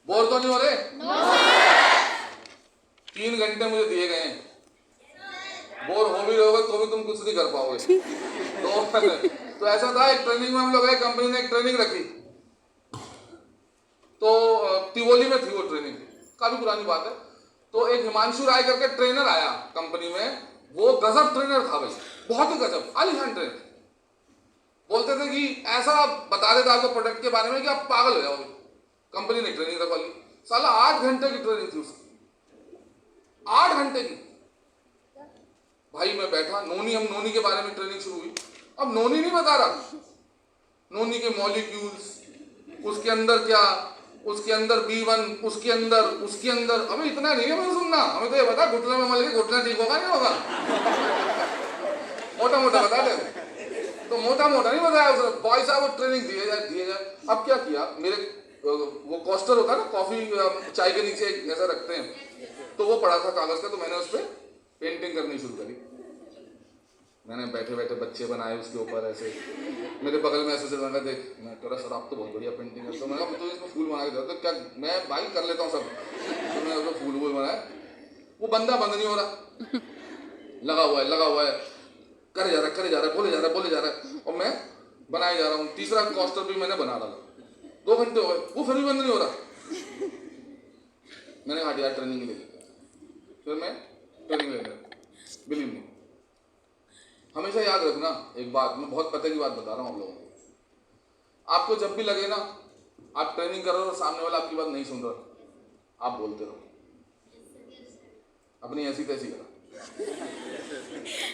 Bore तो नहीं हो रहे? 3 घंटे मुझे दिए गए हैं, बोर हो भी रहोगे तो भी तुम कुछ नहीं कर पाओगे। तो ऐसा था, एक ट्रेनिंग में हम लोग गए, कंपनी ने एक ट्रेनिंग रखी, तो तिवोली में थी वो ट्रेनिंग, काफी पुरानी बात है। तो एक हिमांशु राय करके ट्रेनर आया कंपनी में, वो गजब ट्रेनर था भाई, बहुत ही गजब, आलीशान ट्रेनर। बोलते थे कि ऐसा बता देता आपको प्रोडक्ट के बारे में कि आप पागल हो जाओगे। कंपनी ने ट्रेनिंग रखवा ली, साला 8 घंटे की ट्रेनिंग थी उसकी, 8 घंटे की। भाई मैं बैठा, नोनी के बारे में ट्रेनिंग शुरू हुई। अब नोनी नहीं बता रहा, नोनी के मॉलिक्यूल्स, उसके अंदर क्या, उसके अंदर B1, उसके अंदर हमें इतना नहीं है मुझे सुनना, हमें तो ये बता घुटने में मल के घुटना ठीक होगा नहीं होगा, मोटा मोटा बता दे। तो मोटा नहीं बताया उसने, भाई साहब वो ट्रेनिंग दिए जाए। अब क्या किया, मेरे वो कोस्टर होता है ना कॉफी चाय के नीचे ऐसा रखते हैं, तो वो पड़ा था कागज का, तो मैंने उस पर पेंटिंग करनी शुरू करी। मैंने बैठे बैठे बच्चे बनाए उसके ऊपर ऐसे, मेरे बगल में ऐसे लगा, देख मैं कह रहा सर आप तो बहुत बढ़िया पेंटिंग है, तो मैं कहा तो इसमें फूल बना के दो, तो क्या मैं भाई कर लेता हूँ सब, तो मैंने उसको फूल बनाया। वो बंदा बंद नहीं हो रहा, लगा हुआ है, करे जा रहा है, बोले जा रहा है, और मैं बनाए जा रहा हूँ। तीसरा कोस्टर भी मैंने बना डाला, 2 घंटे हो गए, वो फिर भी बंद नहीं हो रहा। मैंने कहा यार ट्रेनिंग ले लेते, फिर मैं ट्रेनिंग ले लेता। बिलीव नहीं, हमेशा याद रखना एक बात, मैं बहुत पते की बात बता रहा हूँ आप लोगों को, आपको जब भी लगे ना आप ट्रेनिंग कर रहे हो और सामने वाला आपकी बात नहीं सुन रहा, आप बोलते रहो, अपनी ऐसी तैसी करा।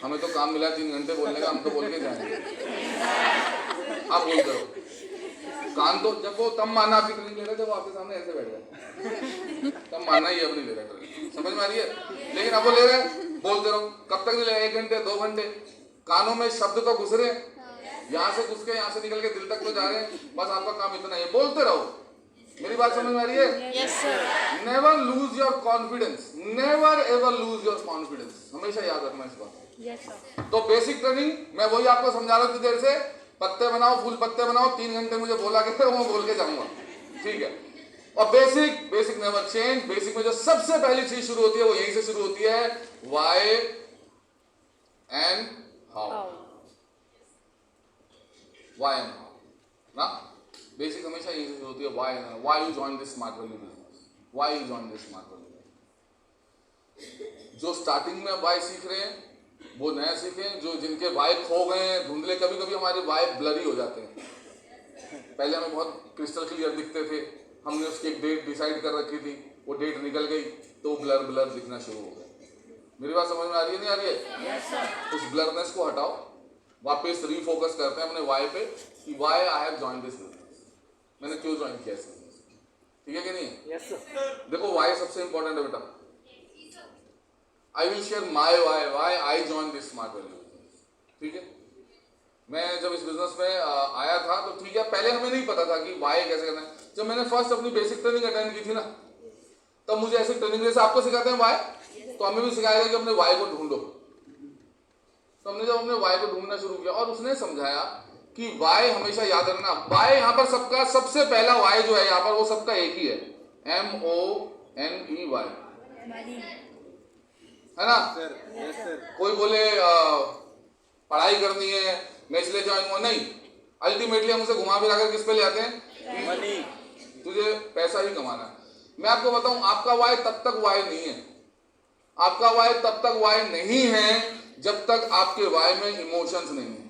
हमें तो काम मिला 3 घंटे बोलने का, हम तो बोल के जाएंगे, आप बोलते रहो। कान तो जब वो तब माना आपकी ट्रेनिंग ले रहे, जब वो आपके सामने ऐसे बैठ जाए, तब माना ही अपनी ले रहा ट्रेनिंग, समझ में आ रही है? लेकिन अब वो ले रहे, बोलते रहो। कब तक नहीं ले, 1 घंटे 2 घंटे, कानों में शब्द तो घुस रहे, यहाँ से घुस के यहाँ से निकल के दिल तक तो जा रहे हैं, बस आपका काम इतना है, बोलते रहो। मेरी बात समझ में आ रही है? Yes sir. Never lose your confidence, never ever lose your confidence, हमेशा याद रखना इस बात। Yes sir. तो बेसिक ट्रेनिंग मैं वही आपको समझा रहा हूँ देर से, पत्ते बनाओ, फूल पत्ते बनाओ, 3 घंटे मुझे बोला गया, वो बोल के जाऊंगा, ठीक है? और बेसिक नेवर चेंज। बेसिक में जो सबसे पहली चीज शुरू होती है वो यहीं से शुरू होती है, why and how. Why and how ना, बेसिक हमेशा यहीं से शुरू होती है, why and how. Why you join this smart value business, why you join this smart value. जो स्टार्टिंग में व्हाई सीख रहे हैं वो नया सीखें, जो जिनके वाई खो गए हैं, धुंधले, कभी कभी हमारे वाई ब्लरी हो जाते हैं। पहले हमें बहुत क्रिस्टल क्लियर दिखते थे, हमने उसकी एक डेट डिसाइड कर रखी थी, वो डेट निकल गई तो ब्लर दिखना शुरू हो गया। मेरी बात समझ में आ रही है नहीं आ रही है? Yes sir. उस ब्लरनेस को हटाओ, वापस रीफोकस करते हैं अपने वाई पे कि why I have join this business, मैंने क्यों ज्वाइन किया इस बिजनेस, ठीक है कि नहीं? Yes sir. देखो वाई सबसे इंपॉर्टेंट है बेटा। I will share my why I joined this smart value business, ठीक है? मैं जब इस बिजनेस में आया था तो ठीक है, पहले हमें नहीं पता था कि वाई कैसे करना है। जब मैंने फर्स्ट अपनी बेसिक ट्रेनिंग अटेंड की थी ना, तब मुझे ऐसी ट्रेनिंग जैसे आपको सिखाते हैं वाई, तो हमें भी सिखाया गया कि अपने वाई को ढूंढो। तो हमने जब अपने वाई को ढूंढना शुरू किया और उसने समझाया कि वाई हमेशा याद रखना, वाई यहाँ पर सबका सबसे पहला वाई जो है यहाँ पर वो सबका एक ही है, MONEY, है ना? Yes sir. कोई बोले पढ़ाई करनी है मैं इसलिए ज्वाइन हुआ, नहीं, अल्टीमेटली हम उसे घुमा फिरा कर किस पे ले आते हैं? मनी। तुझे पैसा ही कमाना है। मैं आपको बताऊं, आपका वाई तब तक वाई नहीं है, आपका वाई तब तक वाई नहीं है जब तक आपके वाई में इमोशंस नहीं है।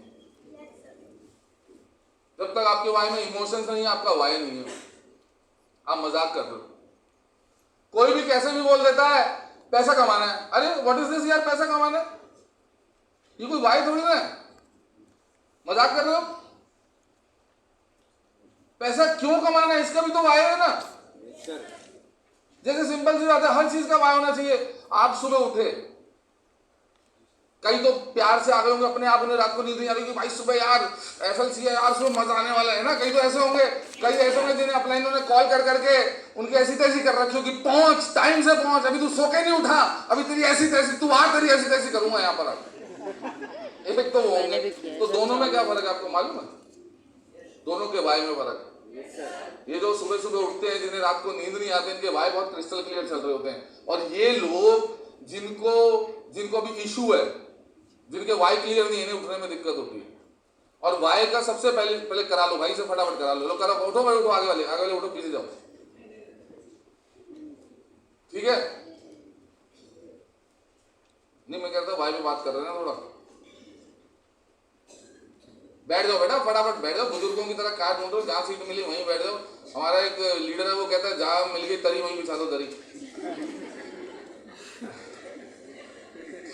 जब तक आपके वाई में इमोशंस नहीं है, आपका वाई नहीं है। आप मजाक कर रहे हो, कोई भी कैसे भी बोल देता है पैसा कमाना है, अरे व्हाट इज दिस यार, पैसा कमाना है, ये कोई वाई थोड़ी ना है, मजाक कर रहे हो? पैसा क्यों कमाना है, इसका भी तो वाई है ना। जैसे सिंपल सी बात है, हर चीज का वाई होना चाहिए। आप सुबह उठे, कई तो प्यार से आ गए होंगे अपने आप, उन्हें रात को नींद नहीं आ रही कि भाई सुबह यार FLC है यार, सुबह मजा आने वाला है ना। कई तो ऐसे होंगे, कई ऐसे होंगे जिन्हें अपलाइन ने कॉल कर करके उनकी ऐसी तैसी कर रखी हो कि पहुंच, टाइम से पहुंच, अभी तू सो के नहीं उठा, अभी तेरी ऐसी तैसी, तू आ तेरी ऐसी तैसी करूंगा यहाँ पर आकर। एक तो वो होंगे। तो दोनों में क्या फर्क है आपको मालूम है? दोनों के वाई में फर्क है। ये जो सुबह सुबह उठते हैं, जिन्हें रात को नींद नहीं आती, इनके भाई बहुत क्रिस्टल क्लियर चल रहे होते हैं। और ये लोग जिनको अभी इशू है, जिनके वाई क्लियर नहीं है, इन्हें उठने में दिक्कत होती है। और वाई का सबसे पहले करा लो भाई से, फटाफट करा लो। करा, उठो भाई, उठो, आगे वाले उठो, पीछे जाओ, ठीक है? नहीं, मैं कहता हूँ भाई भी बात कर रहे हैं ना, थोड़ा बैठ जाओ बेटा, फटाफट बैठ जाओ, बुजुर्गों की तरह काट ढूंढो, जहाँ सीट मिली वहीं बैठ जाओ। हमारा एक लीडर है, वो कहता है जहाँ मिल गई तरी वहीं बिछा दो दरी,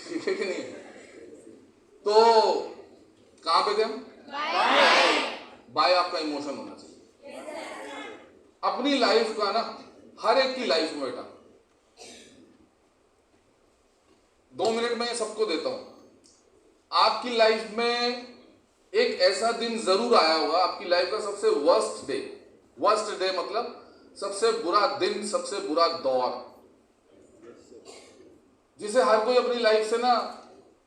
ठीक है कि नहीं? तो कहाँ पे थे हम? बाय आपका इमोशन होना चाहिए अपनी लाइफ का ना, हर एक की लाइफ में बेटा। 2 मिनट में सबको देता हूं। आपकी लाइफ में एक ऐसा दिन जरूर आया होगा, आपकी लाइफ का सबसे वर्स्ट डे मतलब सबसे बुरा दिन, सबसे बुरा दौर, जिसे हर कोई अपनी लाइफ से ना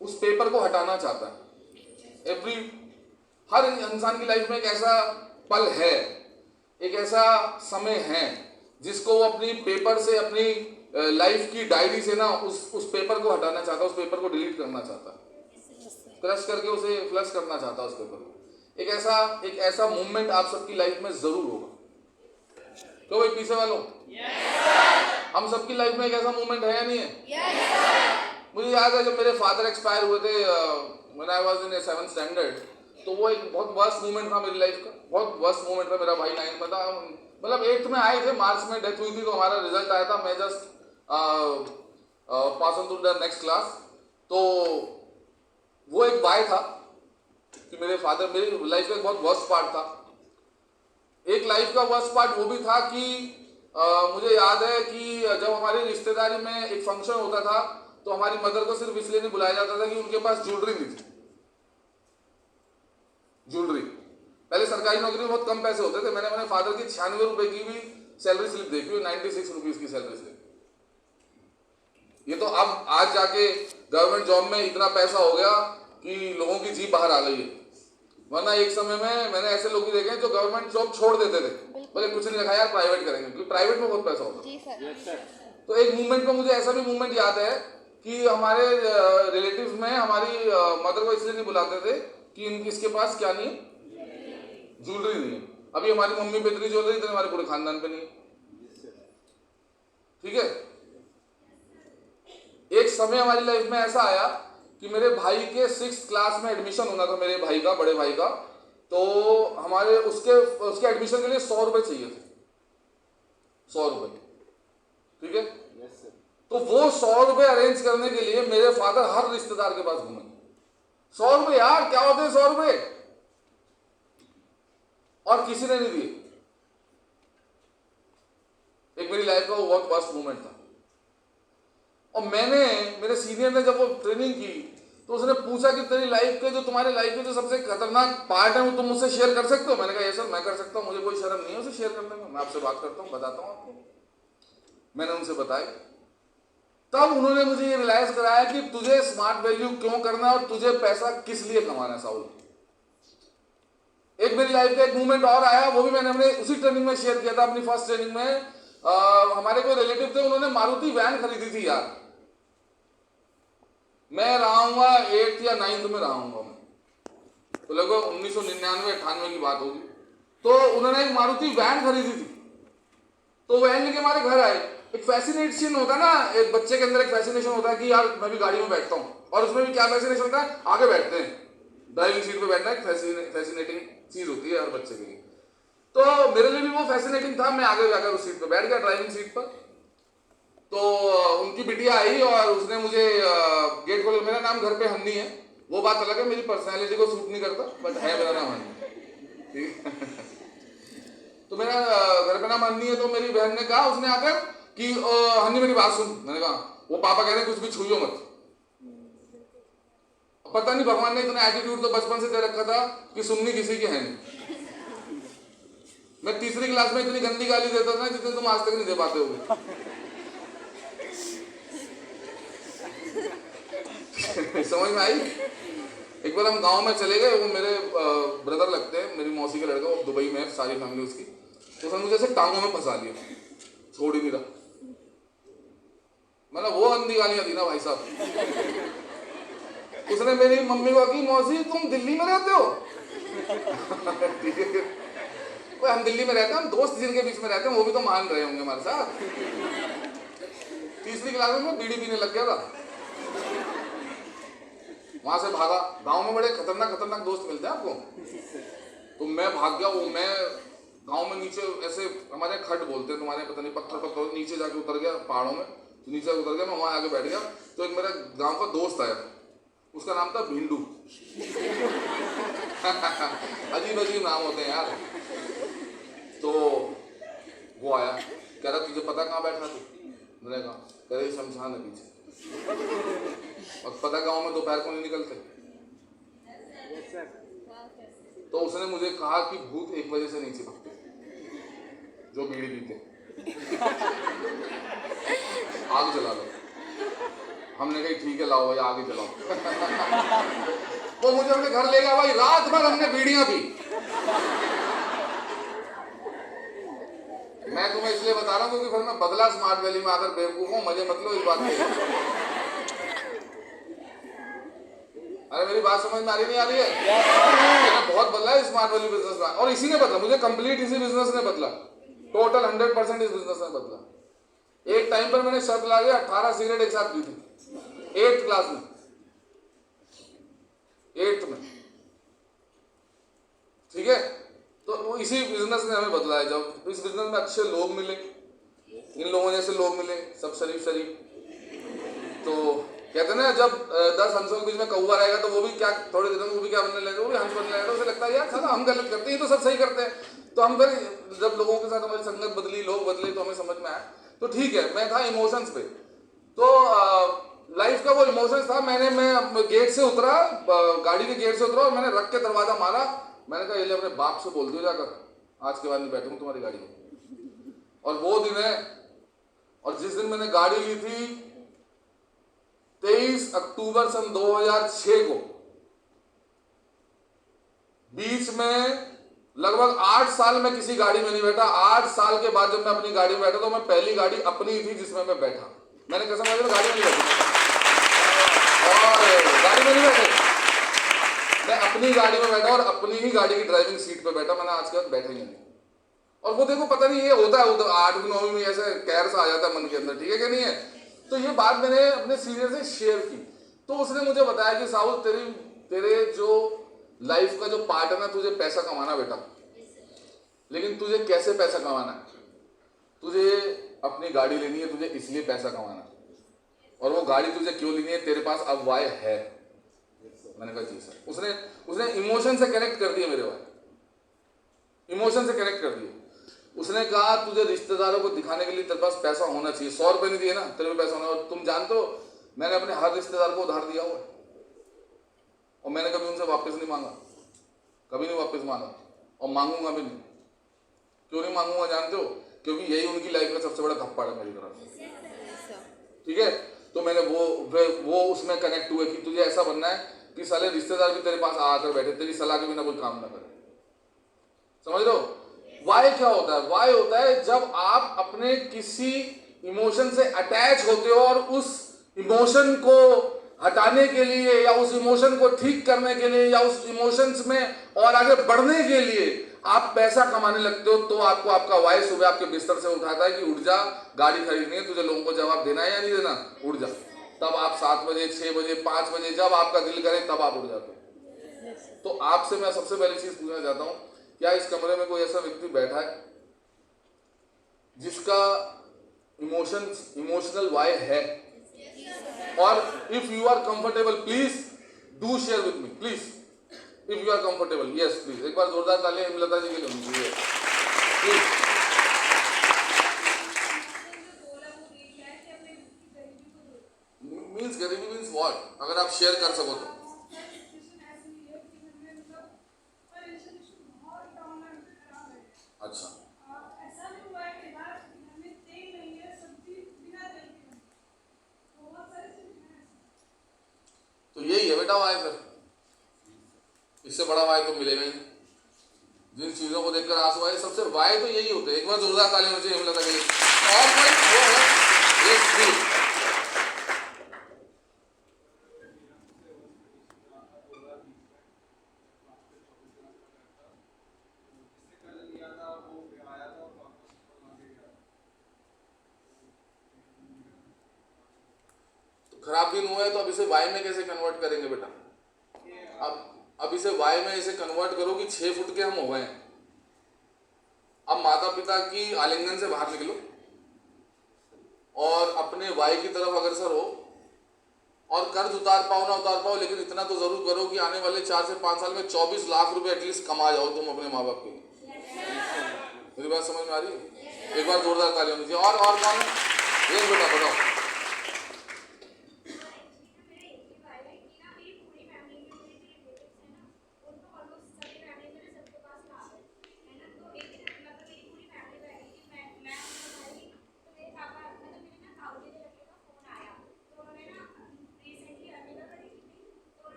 उस पेपर को हटाना चाहता है। हर इंसान की लाइफ में एक ऐसा पल है, एक ऐसा समय है जिसको वो अपनी पेपर से, अपनी लाइफ की डायरी से ना उस पेपर को हटाना चाहता है, उस पेपर को डिलीट करना चाहता है, क्रश करके उसे फ्लश करना चाहता है उस पेपर को। एक ऐसा मूवमेंट आप सबकी लाइफ में जरूर होगा। तो भाई पीछे वालों, हम सबकी लाइफ में एक ऐसा मूवमेंट है या नहीं है? मुझे याद है जब मेरे फादर एक्सपायर हुए थे, when I was in 7th standard, तो वो एक बहुत वर्स्ट मूवमेंट था मेरी लाइफ का, बहुत वर्स्ट मूवमेंट था। मेरा भाई 9th में था, मतलब 8th में आए थे, मार्च में डेथ हुई थी, तो हमारा रिजल्ट आया था, मैं just pass on to the next class. तो वो एक बाय था कि मेरे फादर, मेरी लाइफ का एक बहुत वर्स्ट पार्ट था। एक लाइफ का वर्स्ट पार्ट वो भी था कि मुझे याद है कि जब हमारी रिश्तेदारी में एक फंक्शन होता था, तो हमारी मदर को सिर्फ इसलिए नहीं बुलाया जाता था कि उनके पास ज्वेलरी नहीं थी। ज्वेलरी, पहले सरकारी नौकरी में बहुत कम पैसे होते थे। मैंने अपने फादर की 96 रुपए की भी सैलरी स्लिप देखी हुई, 96 रुपीज की सैलरी स्लिप। ये तो अब आज जाके गवर्नमेंट जॉब में इतना पैसा हो गया कि लोगों की जीभ बाहर आ गई है, वरना एक समय में मैंने ऐसे लोग भी देखे हैं जो गवर्नमेंट जॉब छोड़ देते थे, बोले कुछ नहीं रखा यार, प्राइवेट करेंगे, क्योंकि प्राइवेट में बहुत पैसा होता है। तो एक मूवमेंट में मुझे ऐसा भी मूवमेंट याद है कि हमारे रिलेटिव्स में हमारी मदर को इसलिए नहीं बुलाते थे कि इसके पास क्या नहीं है, ज्वेलरी नहीं है। अभी हमारी मम्मी पे इतनी ज्वेलरी, इतनी हमारे पूरे खानदान पे नहीं है, ठीक है? एक समय हमारी लाइफ में ऐसा आया कि मेरे भाई के 6th क्लास में एडमिशन होना था, मेरे भाई का, बड़े भाई का। तो हमारे उसके एडमिशन के लिए 100 रुपए चाहिए थे, 100 रुपए, ठीक है? तो वो 100 रुपए अरेंज करने के लिए मेरे फादर हर रिश्तेदार के पास घूमे। 100 रुपए यार, क्या होते हैं 100 रुपए? और किसी ने नहीं दिए। एक मेरी लाइफ का वो बहुत वर्स्ट मोमेंट था। और मेरे सीनियर ने जब वो ट्रेनिंग की, तो उसने पूछा कि तेरी लाइफ के, जो तुम्हारे लाइफ के जो सबसे खतरनाक पार्ट है, वो तुम मुझसे शेयर कर सकते हो? मैंने कहा ये सर मैं कर सकता हूँ, मुझे कोई शर्म नहीं है उसे शेयर करने में, मैं आपसे बात करता हूँ, बताता हूँ आपको। मैंने उनसे बताया, तब उन्होंने मुझे ये रियलाइज कराया कि तुझे स्मार्ट वैल्यू क्यों करना है और तुझे पैसा किस लिए कमाना है। साउल, एक मेरी लाइफ का एक मूवमेंट और आया, वो भी मैंने अपने उसी ट्रेनिंग में शेयर किया था, अपनी फर्स्ट ट्रेनिंग में। हमारे कोई रिलेटिव थे, उन्होंने मारुति वैन खरीदी थी यार। मैं रहा हूँ 8th या 9th में रहा हूँ मैं, तो लगभग 1999-98 की बात होगी। तो उन्होंने एक मारुति वैन खरीदी थी, तो वैन लेके हमारे घर आए। एक फैसिनेशन होता है ना, एक बच्चे के अंदर एक फैसिनेशन होता है कि यार मैं भी गाड़ी में बैठता हूँ, और उसमें भी क्या फैसिनेशन होता है, आगे बैठते हैं, ड्राइविंग सीट पे बैठना एक फैसिनेटिंग चीज होती है हर बच्चे के लिए। तो मेरे लिए भी वो फैसिनेटिंग था, मैं आगे जाकर उस सीट पे बैठ गया, ड्राइविंग सीट पर। तो उनकी बिटिया आई और उसने मुझे गेट खोल, मेरा नाम घर पे हन्नी है, वो बात अलग है, मेरी पर्सनैलिटी को सूट नहीं करता, बट है मेरा नाम हन्नी, ठीक। तो मेरा घर पे नाम हन्नी है। तो मेरी बहन ने कहा, उसने आकर कि हन्नी मेरी बात सुन। मैंने कहा वो पापा कह रहे हैं कुछ भी छुइयो मत। पता नहीं भगवान ने इतना एटीट्यूड तो बचपन से दे रखा था कि सुननी किसी की है नहीं। मैं 3री क्लास में इतनी गंदी गाली देता था जितनी तुम आज तक नहीं दे पाते होगे। समझ में आई? एक बार हम गांव में चले गए, वो मेरे ब्रदर लगते हैं, मेरी मौसी का लड़का, वो दुबई में है, सारी फैमिली उसकी। तो उसने मुझे ऐसे टांगों में फंसा लिया, छोड़ ही नहीं रहा। मतलब वो अंधी गालियां दी ना भाई साहब। उसने मेरी मम्मी को कहा, मौसी तुम दिल्ली में रहते हो? ठीक है, हम दिल्ली में रहते हैं, हम दोस्त जिनके बीच में रहते हैं वो भी तो मान रहे होंगे हमारे साथ। तीसरी क्लास में मैं बीड़ी पीने लग गया था, वहां से भागा। गांव में बड़े खतरनाक खतरनाक दोस्त मिलते हैं आपको, तो मैं भाग गया। वो मैं गांव में नीचे ऐसे, हमारे खड्ड बोलते हैं, तुम्हारे पता नहीं, पत्थर पत्थर, नीचे जाके उतर गया पहाड़ों में, तो नीचे उतर गया, मैं वहां आके बैठ गया। तो एक मेरा गांव का दोस्त आया, उसका नाम था भिंडू। अजीब अजीब नाम होते हैं यार। तो वो आया, कह रहा तुझे पता कहाँ बैठा तू? मैंने कहा, कह रही शमशान है पीछे। और पता गांव में दोपहर को नहीं निकलते। तो उसने मुझे कहा कि भूत 1 बजे से नहीं चिपकते जो बीड़ी पीते, आग जला लो। हमने कहा ठीक है लाओ भाई आग ही जलाओ। वो मुझे अपने घर ले गया भाई, रात भर हमने बीड़ियां पी। मैं तुम्हें इसलिए बता रहा हूं क्योंकि फिर मैं बदला स्मार्ट वैली में आकर बेवकूफ हूं, मजे मत लो इस बात के। अरे मेरी बात समझ में आ रही नहीं आ रही है? मैंने बहुत बदला है स्मार्ट वैली बिजनेस में, और इसी ने बदला मुझे, कंप्लीट इसी बिजनेस ने बदला, टोटल 100% इस बिजनेस ने बदला। एक टाइम पर मैंने शर्त ला के 18 सिगरेट एक साथ पी थी, 8th क्लास में, 8th में, ठीक है। तो वो इसी बिजनेस ने हमें बदला है। जब इस बिजनेस में अच्छे लोग मिले, इन लोगों जैसे लोग मिले, सब शरीफ शरीफ। तो कहते ना जब 10 हंसों के बीच में कौवा रहेगा तो वो भी क्या, थोड़े दिनों में वो भी क्या बनने लगेगा, वो भी हंस बनने लगेगा। उसे लगता है यार साला हम गलत करते हैं, तो सब सही करते हैं। तो हम फिर जब लोगों के साथ हमारी संगत बदली, लोग बदले, तो हमें समझ में आया तो ठीक है। मैं था इमोशंस पे, तो लाइफ का वो इमोशंस था। मैं गेट से उतरा, गाड़ी के गेट से उतरा और मैंने रख के दरवाजा मारा। मैंने कहा ये ले अपने बाप से बोल दो जाकर, आज के बाद नहीं बैठूंगा तुम्हारी गाड़ी में। और वो दिन है, और जिस दिन मैंने गाड़ी ली थी 23 अक्टूबर सन 2006 को, बीच में लगभग 8 साल में किसी गाड़ी में नहीं बैठा। 8 साल के बाद जब मैं अपनी गाड़ी में बैठा तो मैं पहली गाड़ी अपनी थी जिसमें मैं बैठा। मैंने कसम खाई मैं गाड़ी में नहीं बैठा, और गाड़ी में नहीं बैठे, मैं अपनी गाड़ी में बैठा और अपनी ही गाड़ी की ड्राइविंग सीट पे बैठा। मैंने आज के बाद बैठा ही नहीं। और वो देखो पता नहीं ये होता है 8वीं 9वीं में ऐसे कैर सा आ जाता है मन के अंदर, ठीक है कि नहीं है। तो ये बात मैंने अपने सीनियर से शेयर की, तो उसने मुझे बताया कि साहुल तेरे जो लाइफ का जो पार्ट है ना, तुझे पैसा कमाना बेटा, लेकिन तुझे कैसे पैसा कमाना है? तुझे अपनी गाड़ी लेनी है, तुझे इसलिए पैसा कमाना है, और वो गाड़ी तुझे क्यों लेनी है, तेरे पास अब वाई है। मैंने कहा जी सर। उसने इमोशन से कनेक्ट कर दिया मेरे वाई, इमोशन से कनेक्ट कर दिया। उसने कहा तुझे रिश्तेदारों को दिखाने के लिए तेरे पास पैसा होना चाहिए। 100 रुपए नहीं दिए ना, तेरे पास पैसा होना। और तुम जानते हो मैंने अपने हर रिश्तेदार को उधार दिया हुआ, और मैंने कभी उनसे वापस नहीं मांगा, कभी नहीं वापस मांगा, और मांगूंगा भी नहीं। क्यों नहीं मांगूंगा जानते हो? क्योंकि यही उनकी लाइफ का सबसे बड़ा धप्पड़ है मेरी तरफ से, ठीक है। तो मैंने वो उसमें कनेक्ट हुए कि तुझे ऐसा बनना है कि साले रिश्तेदार भी तेरे पास आकर बैठे, तेरी सलाह के बिना कोई काम ना करे। समझ लो वाई क्या होता है? वाई होता है जब आप अपने किसी इमोशन से अटैच होते हो और उस इमोशन को हटाने के लिए या उस इमोशन को ठीक करने के लिए या उस इमोशंस में और आगे बढ़ने के लिए आप पैसा कमाने लगते हो। तो आपको आपका वाई सुबह आपके बिस्तर से उठाता है कि उठ जा, गाड़ी खरीदनी है, तुझे लोगों को जवाब देना है या नहीं देना, उठ जा। तब आप 7 बजे 6 बजे 5 बजे जब आपका दिल करे तब आप उठ जाते हो। तो आपसे मैं सबसे पहली चीज पूछना चाहता हूं, क्या इस कमरे में कोई ऐसा व्यक्ति बैठा है जिसका इमोशनल वाई है? और if you are comfortable please do share with me, please if you are comfortable, yes please. एक बार जोरदार तालियां हेमलता जी के लिए होनी चाहिए प्लीज। मीन्स गरीबी मीन्स व्हाट? अगर आप शेयर कर सको तो। अच्छा, तो यही है बेटा वाई। फिर इससे बड़ा वाई तो मिलेगा ही नहीं। जिन चीजों को देखकर आंसू आए, सबसे वाई तो यही होते हैं। एक बार जोरदार ताली होनी चाहिए हेमलता के लिए। और कोई वो है ये स्पीड। खराब दिन हुआ है तो अब इसे वाई में कैसे कन्वर्ट करेंगे बेटा? अब इसे वाई में इसे कन्वर्ट करो कि 6 फुट के हम हो गए हैं। अब माता पिता की आलिंगन से बाहर निकलो और अपने वाई की तरफ अग्रसर हो, और कर्ज उतार पाओ ना उतार पाओ, लेकिन इतना तो जरूर करो कि आने वाले 4 से 5 साल में 24 लाख रुपए एटलीस्ट कमा जाओ तुम अपने माँ बाप के लिए। मेरी बात समझ में आ रही है? एक बार जोरदार ताली होनी चाहिए। और कौन है ये बेटा बताओ?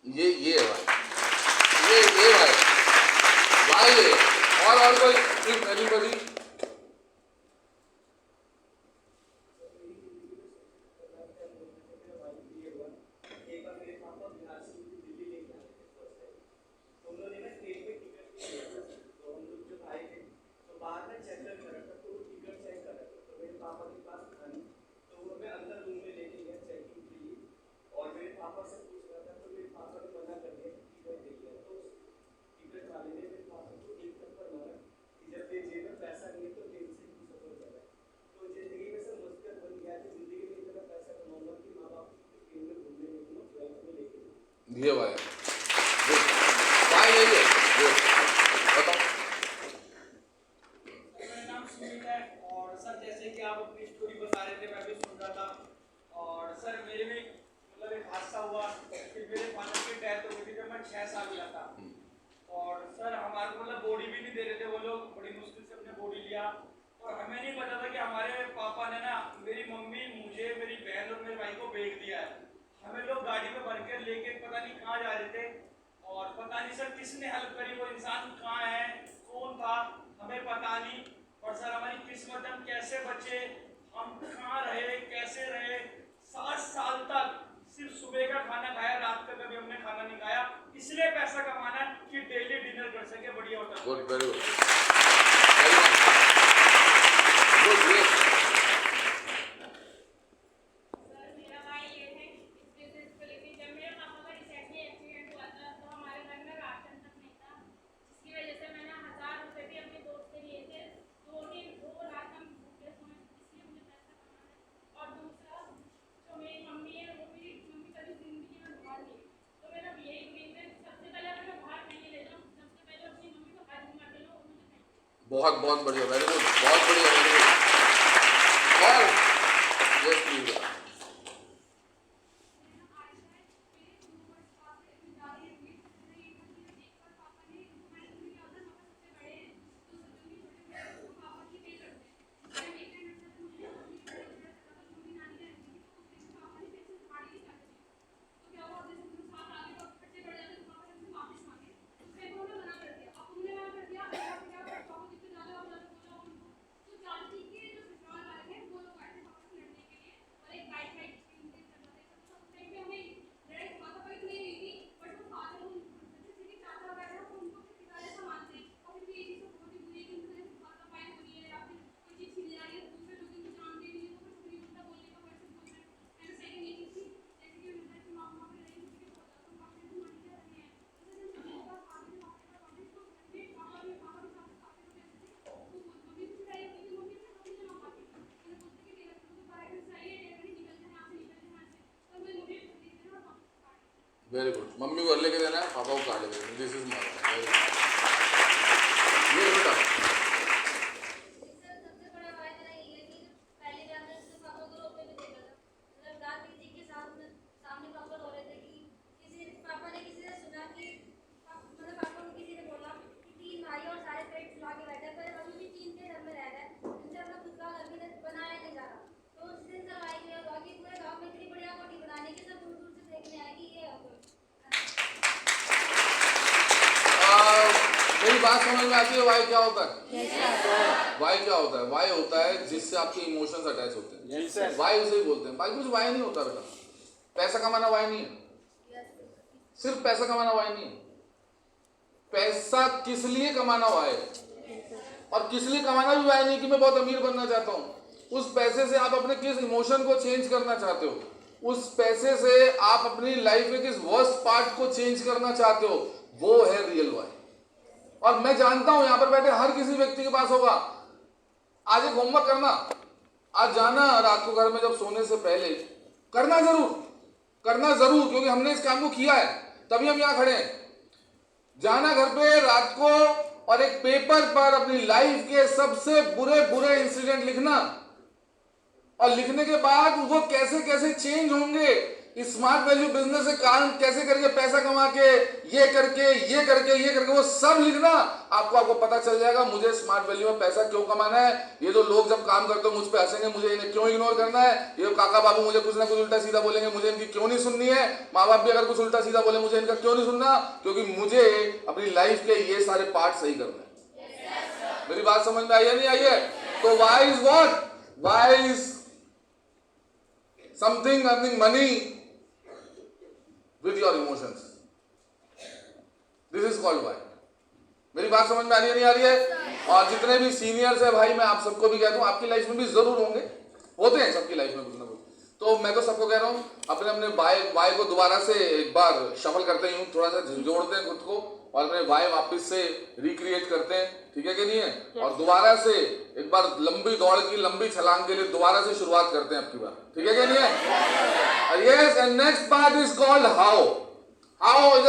ये है भाई, ये भाई भाई है। और कोई एनीबॉडी? ये भाई भाई यही है। बताओ। मेरा नाम सुमित है। और सर जैसे कि आप अपनी स्टोरी बता रहे थे, मैं भी सुन रहा था। और सर मेरे भी मतलब एक हादसा हुआ कि मेरे फादर की डेथ हो गई थी जब मैं 6 साल का था। और सर हमारे को मतलब बॉडी भी नहीं दे रहे थे वो लोग, बड़ी मुश्किल से अपने बॉडी लिया। और हमें नहीं पता था कि हमारे पापा ने ना मेरी मम्मी, मुझे, मेरी बहन और मेरे भाई को बेच दिया है। हमें लोग गाड़ी में भर के लेके पता नहीं कहाँ जा रहे थे, और पता नहीं सर किसने हेल्प करी, वो इंसान कहाँ है, कौन था, हमें पता नहीं। और सर हमारी किस्मत, हम कैसे बचे, हम कहाँ रहे, कैसे रहे। 7 साल तक सिर्फ सुबह का खाना खाया, रात का कभी हमने खाना नहीं खाया। इसलिए पैसा कमाना कि डेली डिनर कर सके बढ़िया hotel. Good, very good, good. बहुत बहुत बढ़िया, वेरी गुड, बहुत बढ़िया, वेरी गुड। और yes please. Very good. Mummy को लेके देना है, पापा को काट लेके देना। दिस इज माय ये बेटा। सबसे बड़ा फायदा ये है कि पहले जाकर उसके पापा को रोते भी देखा था। मतलब रात किसी के सामने पापा रो रहे थे कि किसी पापा ने किसी से सुना कि बात समझ में आती है वाई क्या होता है? वाई क्या होता है? वाई होता है जिससे आपके इमोशंस अटैच होते हैं, वाई उसे ही बोलते हैं। भाई कुछ वाई नहीं होता बेटा, पैसा कमाना वाई नहीं है, सिर्फ पैसा कमाना वाई नहीं है। पैसा किस लिए कमाना वाई है, और किस लिए कमाना भी वाई नहीं कि मैं बहुत अमीर बनना चाहता हूँ। उस पैसे से आप अपने किस इमोशन को चेंज करना चाहते हो, उस पैसे से आप अपनी लाइफ में किस वर्स्ट पार्ट को चेंज करना चाहते हो, वो है रियल वाई। और मैं जानता हूं यहां पर बैठे हर किसी व्यक्ति के पास होगा। आज एक होमवर्क करना, आज जाना रात को घर में जब सोने से पहले करना जरूर, क्योंकि हमने इस काम को किया है तभी हम यहां खड़े हैं। जाना घर पे रात को और एक पेपर पर अपनी लाइफ के सबसे बुरे इंसिडेंट लिखना, और लिखने के बाद वो कैसे कैसे चेंज होंगे, इस स्मार्ट वैल्यू बिजनेस से काम कैसे करके पैसा कमा के ये करके वो सब लिखना। आपको पता चल जाएगा मुझे स्मार्ट वैल्यू में पैसा क्यों कमाना है। ये जो लोग जब काम करते हो मुझ पे हंसेंगे, मुझे इन्हें क्यों इग्नोर करना है। ये काका बाबू मुझे कुछ ना कुछ उल्टा सीधा बोलेंगे, मुझे इनकी क्यों नहीं सुननी है। माँ बाप भी अगर कुछ उल्टा सीधा बोले, मुझे इनका क्यों नहीं सुनना, क्योंकि मुझे अपनी लाइफ के ये सारे पार्ट सही करने हैं। मेरी बात समझ में आई है नहीं आई है? तो why is what? Why is something earning money with your emotions. This is called why. मेरी बात समझ में आ रही है नहीं आ रही है? और जितने भी सीनियर्स है भाई, मैं आप सबको भी कहता हूं, आपकी लाइफ में भी जरूर होते हैं सबकी लाइफ में कुछ ना कुछ। तो मैं तो सबको कह रहा हूं, अपने वाई को दोबारा से एक बार शफल करते ही, थोड़ा सा झिझोड़ते हैं खुद को, और अपने वाई वापस से रिक्रिएट करते हैं, ठीक है कि नहीं है? और दोबारा से एक बार लंबी दौड़ की लंबी छलांग के लिए दोबारा से शुरुआत करते हैं आपकी बार, ठीक है कि नहीं है? Yes, and next part is called how. How is